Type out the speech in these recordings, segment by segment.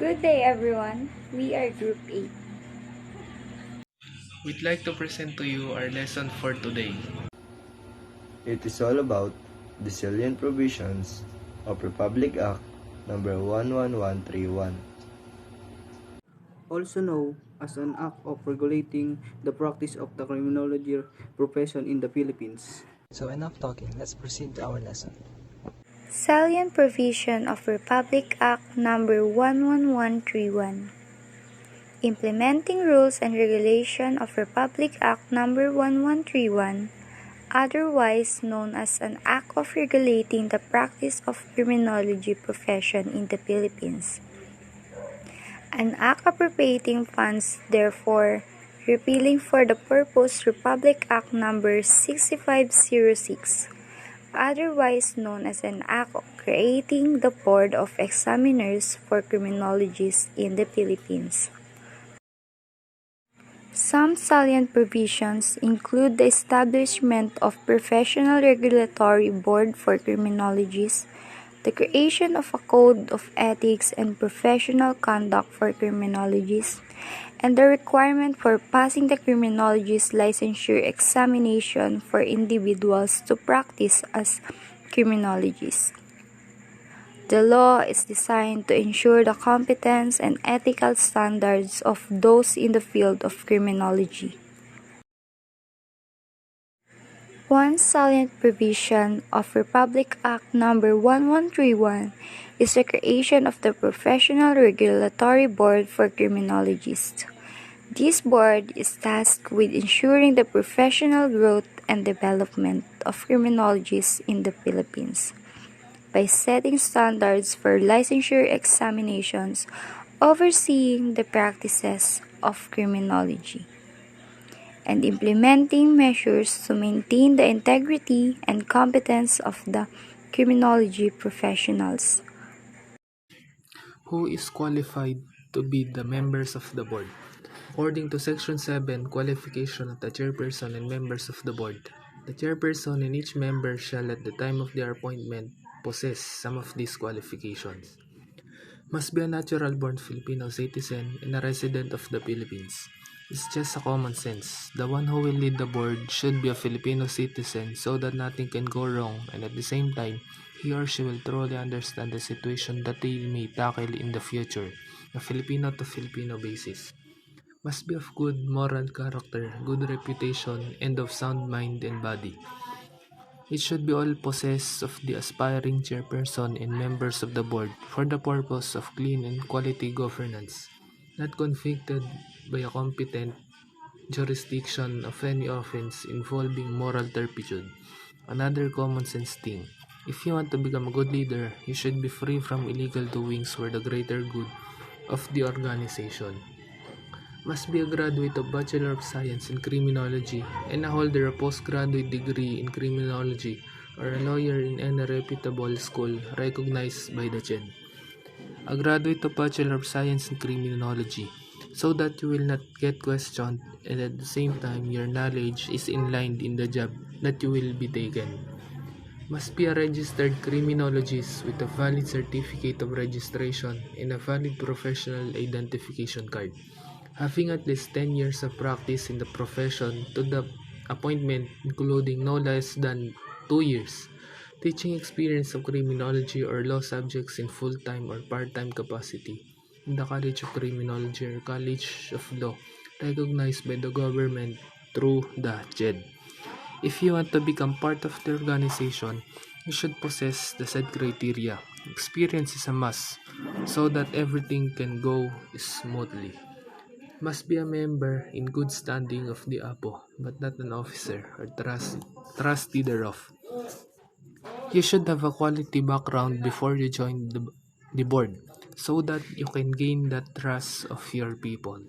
Good day, everyone. We are Group 8. We'd like to present to you our lesson for today. It is all about the Salient provisions of Republic Act number 11131. Also known as an act of regulating the practice of the criminology profession in the Philippines. So enough talking, let's proceed to our lesson. Salient provision of Republic Act number 11131. Implementing rules and regulation of Republic Act number 1131, otherwise known as an act of regulating the practice of criminology profession in the Philippines. An act appropriating funds, therefore, repealing for the purpose Republic Act number 6506, otherwise known as an act of creating the Board of Examiners for Criminologists in the Philippines. Some salient provisions include the establishment of Professional Regulatory Board for Criminologists, the creation of a Code of Ethics and Professional Conduct for Criminologists, and the requirement for passing the criminologist licensure examination for individuals to practice as criminologists. The law is designed to ensure the competence and ethical standards of those in the field of criminology. One salient provision of Republic Act number 1131 is the creation of the Professional Regulatory Board for Criminologists. This board is tasked with ensuring the professional growth and development of criminologists in the Philippines by setting standards for licensure examinations, overseeing the practices of criminology, and implementing measures to maintain the integrity and competence of the criminology professionals. Who is qualified to be the members of the board? According to Section 7, qualification of the chairperson and members of the board. The chairperson and each member shall at the time of their appointment possess some of these qualifications. Must be a natural-born Filipino citizen and a resident of the Philippines. It's just a common sense. The one who will lead the board should be a Filipino citizen so that nothing can go wrong, and at the same time, he or she will truly understand the situation that they may tackle in the future, a Filipino to Filipino basis. Must be of good moral character, good reputation, and of sound mind and body. It should be all possessed of the aspiring chairperson and members of the board for the purpose of clean and quality governance, not convicted by a competent jurisdiction of any offense involving moral turpitude. Another common sense thing. If you want to become a good leader, you should be free from illegal doings for the greater good of the organization. Must be a graduate of Bachelor of Science in Criminology and a holder of postgraduate degree in Criminology or a lawyer in any reputable school recognized by the CHED. A graduate of Bachelor of Science in Criminology so that you will not get questioned and at the same time your knowledge is in line in the job that you will be taken. Must be a registered criminologist with a valid certificate of registration and a valid professional identification card, having at least 10 years of practice in the profession to the appointment including no less than 2 years teaching experience of criminology or law subjects in full-time or part-time capacity in the College of Criminology or College of Law recognized by the government through the CHED. If you want to become part of the organization, you should possess the said criteria. Experience is a must so that everything can go smoothly. Must be a member in good standing of the APO, but not an officer or trustee thereof. You should have a quality background before you join the board so that you can gain the trust of your people.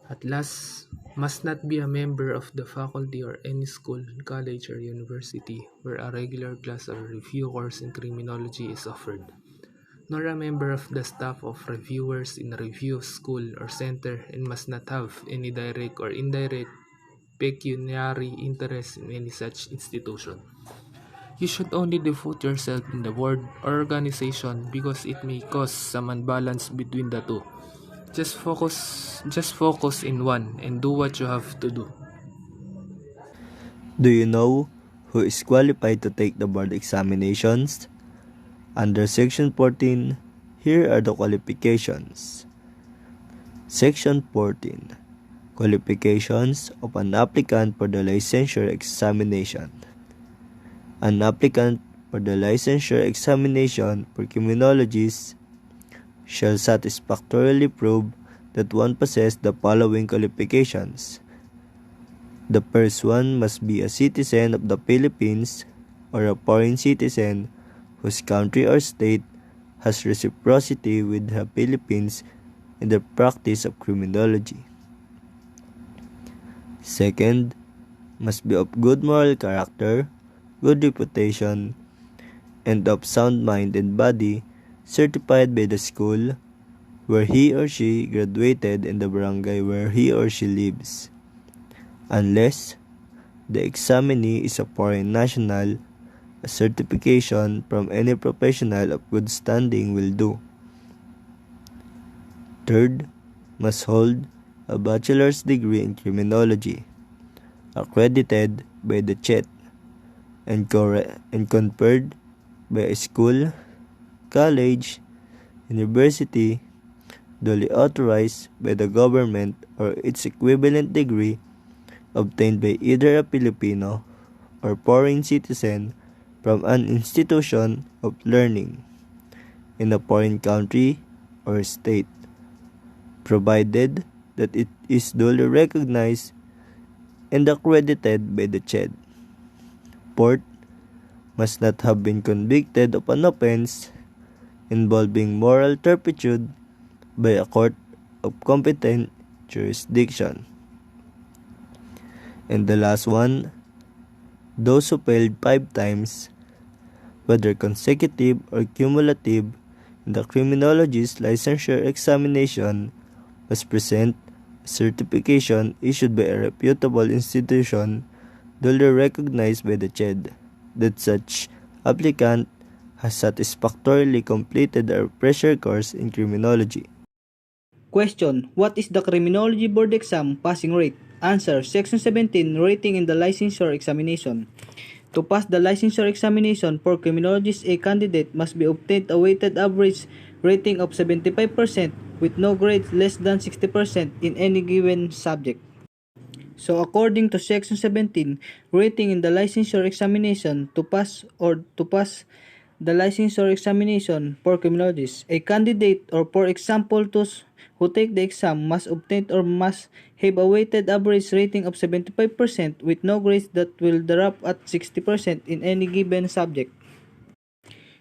At last, must not be a member of the faculty or any school, college, or university where a regular class or review course in criminology is offered, nor a member of the staff of reviewers in a review school or center, and must not have any direct or indirect pecuniary interest in any such institution. You should only devote yourself in the board or organization because it may cause some unbalance between the two. Just focus in one and do what you have to do. Do you know who is qualified to take the board examinations? Under Section 14, here are the qualifications. Section 14. Qualifications of an applicant for the licensure examination. An applicant for the licensure examination for criminologists shall satisfactorily prove that one possesses the following qualifications. The first one must be a citizen of the Philippines or a foreign citizen whose country or state has reciprocity with the Philippines in the practice of criminology. Second, must be of good moral character, good reputation, and of sound mind and body, certified by the school where he or she graduated in the barangay where he or she lives. Unless the examinee is a foreign national, a certification from any professional of good standing will do. Third, must hold a bachelor's degree in criminology, accredited by the CHET, and conferred by a school, college, university, duly authorized by the government or its equivalent degree obtained by either a Filipino or foreign citizen from an institution of learning in a foreign country or state, provided that it is duly recognized and accredited by the CHED. Fourth, must not have been convicted of an offense involving moral turpitude by a court of competent jurisdiction. And the last one, those who failed 5 times, whether consecutive or cumulative, in the criminologist licensure examination must present a certification issued by a reputable institution duly recognized by the CHED that such applicant has satisfactorily completed a refresher course in criminology. Question: what is the criminology board exam passing rate? Answer: Section 17, rating in the licensure examination. To pass the licensure examination for criminologists, a candidate must be obtained a weighted average rating of 75% with no grades less than 60% in any given subject. So according to Section 17, rating in the licensure examination, to pass the licensure examination for criminologists, a candidate, or for example those who take the exam, must obtain or must have a weighted average rating of 75% with no grades that will drop at 60% in any given subject.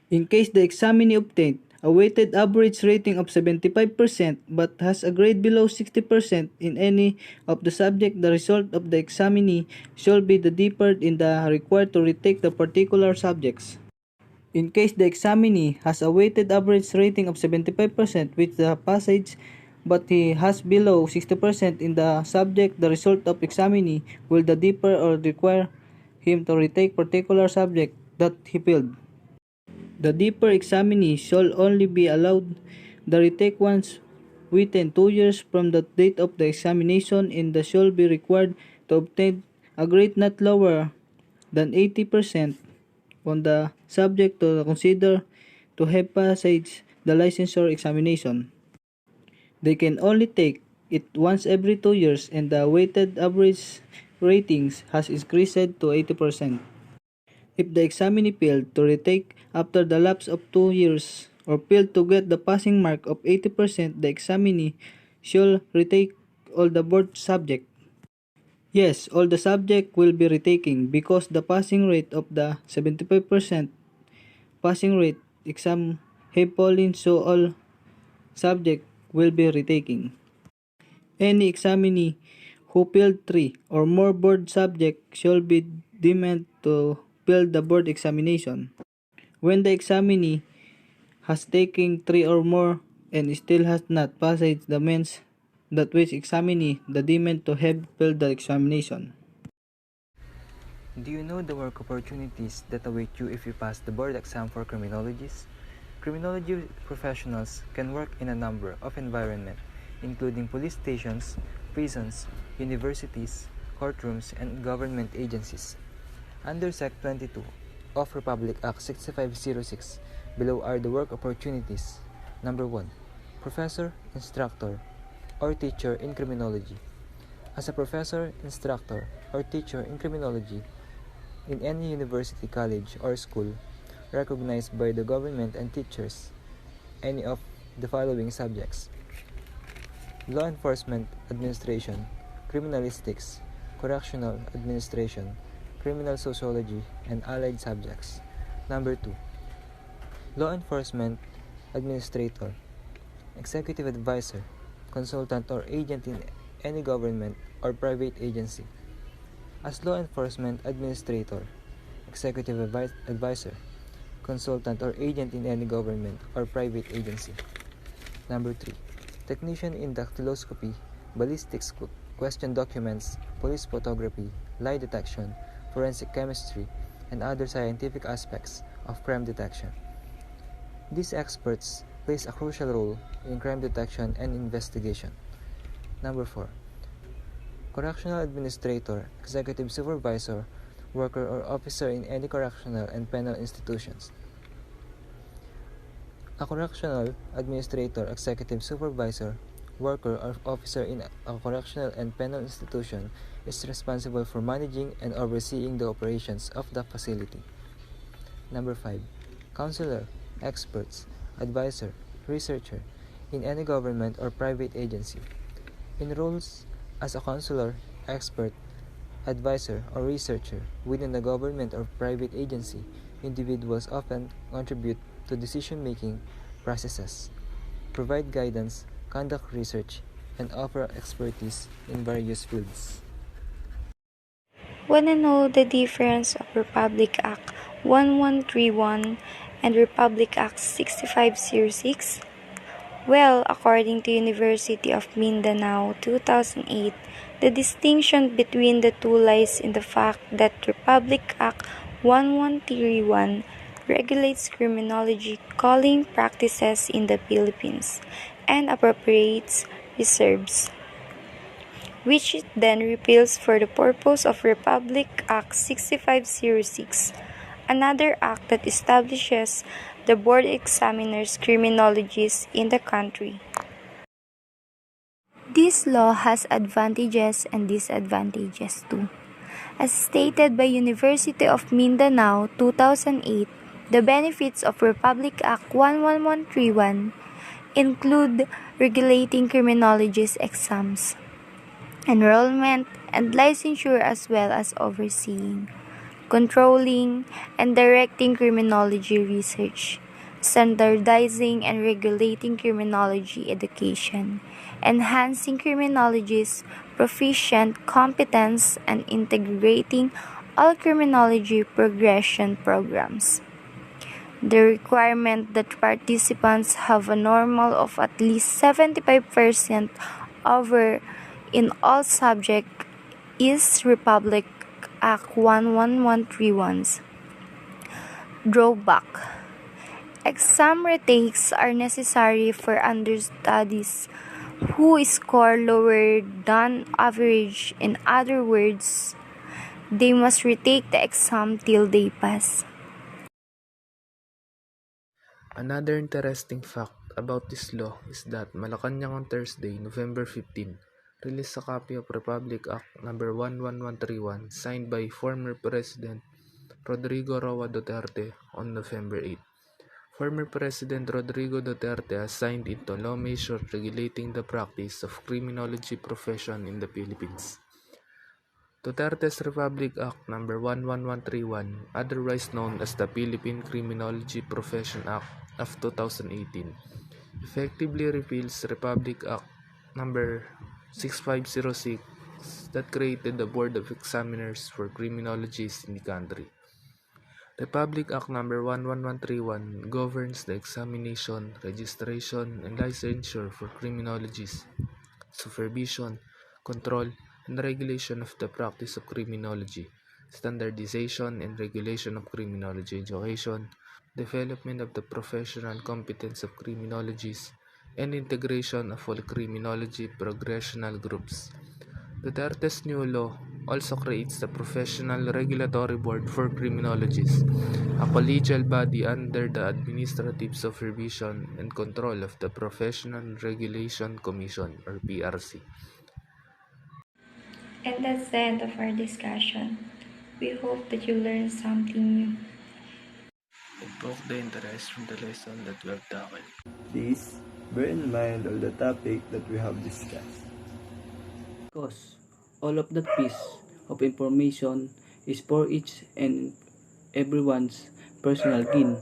In case the examinee obtained a weighted average rating of 75% but has a grade below 60% in any of the subject, the result of the examinee shall be deferred in the required to retake the particular subjects. In case the examinee has a weighted average rating of 75% with the passage but he has below 60% in the subject, the result of examinee will defer or require him to retake particular subject that he failed. The deeper examinee shall only be allowed the retake once within 2 years from the date of the examination, and the shall be required to obtain a grade not lower than 80% on the subject to consider to have passed the licensure examination. They can only take it once every 2 years, and the weighted average ratings has increased to 80%. If the examinee failed to retake after the lapse of 2 years or failed to get the passing mark of 80%, the examinee shall retake all the board subject. Yes, all the subject will be retaking because the passing rate of the 75% passing rate exam have fallen, so all subject will be retaking. Any examinee who failed 3 or more board subject shall be deemed to fail the board examination. When the examinee has taken 3 or more and still has not passed the means that which examinee the deemed to have failed the examination. Do you know the work opportunities that await you if you pass the board exam for criminologists? Criminology professionals can work in a number of environments, including police stations, prisons, universities, courtrooms, and government agencies. Under Sec 22 of Republic Act 6506, below are the work opportunities. Number 1. Professor, instructor, or teacher in criminology. As a professor, instructor, or teacher in criminology in any university, college, or school recognized by the government and teachers any of the following subjects: law enforcement administration, criminalistics, correctional administration, criminal sociology, and allied subjects. Number 2. Law enforcement administrator, executive advisor, consultant or agent in any government or private agency. As law enforcement administrator, executive advisor, consultant or agent in any government or private agency. Number 3. Technician in dactyloscopy, ballistics, question documents, police photography, lie detection, forensic chemistry, and other scientific aspects of crime detection. These experts plays a crucial role in crime detection and investigation. Number 4. Correctional administrator, executive supervisor, worker or officer in any correctional and penal institutions. A correctional administrator, executive supervisor, worker or officer in a correctional and penal institution is responsible for managing and overseeing the operations of the facility. Number 5. Counselor, experts, advisor, researcher in any government or private agency. In roles as a counselor, expert, advisor, or researcher within the government or private agency, individuals often contribute to decision-making processes, provide guidance, conduct research, and offer expertise in various fields. Wanna know the difference of Republic Act 1131 and Republic Act 6506? Well, according to University of Mindanao 2008, the distinction between the two lies in the fact that Republic Act 1131 regulates criminology calling practices in the Philippines and appropriates reserves, which it then repeals for the purpose of Republic Act 6506, another act that establishes the board examiners criminologists in the country. This law has advantages and disadvantages too. As stated by University of Mindanao 2008, the benefits of Republic Act 11131 include regulating criminologist exams, enrollment, and licensure, as well as overseeing, controlling, and directing criminology research, standardizing and regulating criminology education, enhancing criminologists' proficient competence, and integrating all criminology progression programs. The requirement that participants have a normal of at least 75% over in all subjects is Republic Act 11131's drawback. Exam retakes are necessary for understudies who score lower than average. In other words, they must retake the exam till they pass. Another interesting fact about this law is that Malacanang on Thursday, November 15, released a copy of Republic Act No. 11131 signed by former President Rodrigo Roa Duterte on November 8. Former President Rodrigo Duterte has signed into law measures regulating the practice of criminology profession in the Philippines. Duterte's Republic Act No. 11131, otherwise known as the Philippine Criminology Profession Act of 2018, effectively repeals Republic Act No. 6506 that created the Board of Examiners for Criminologists in the country. Republic Act No. 11131 governs the examination, registration, and licensure for criminologists, supervision, control, and regulation of the practice of criminology, standardization and regulation of criminology education, development of the professional competence of criminologists, and integration of all criminology progressional groups. Duterte's new law also creates the Professional Regulatory Board for Criminologists, a collegial body under the administrative supervision and control of the Professional Regulation Commission or PRC. And that's the end of our discussion. We hope that you learned something new. It broke the interest from the lesson that we have tackled. Please bear in mind all the topic that we have discussed. Because all of that piece of information is for each and everyone's personal gain.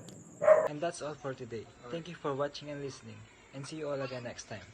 And that's all for today. Thank you for watching and listening, and see you all again next time.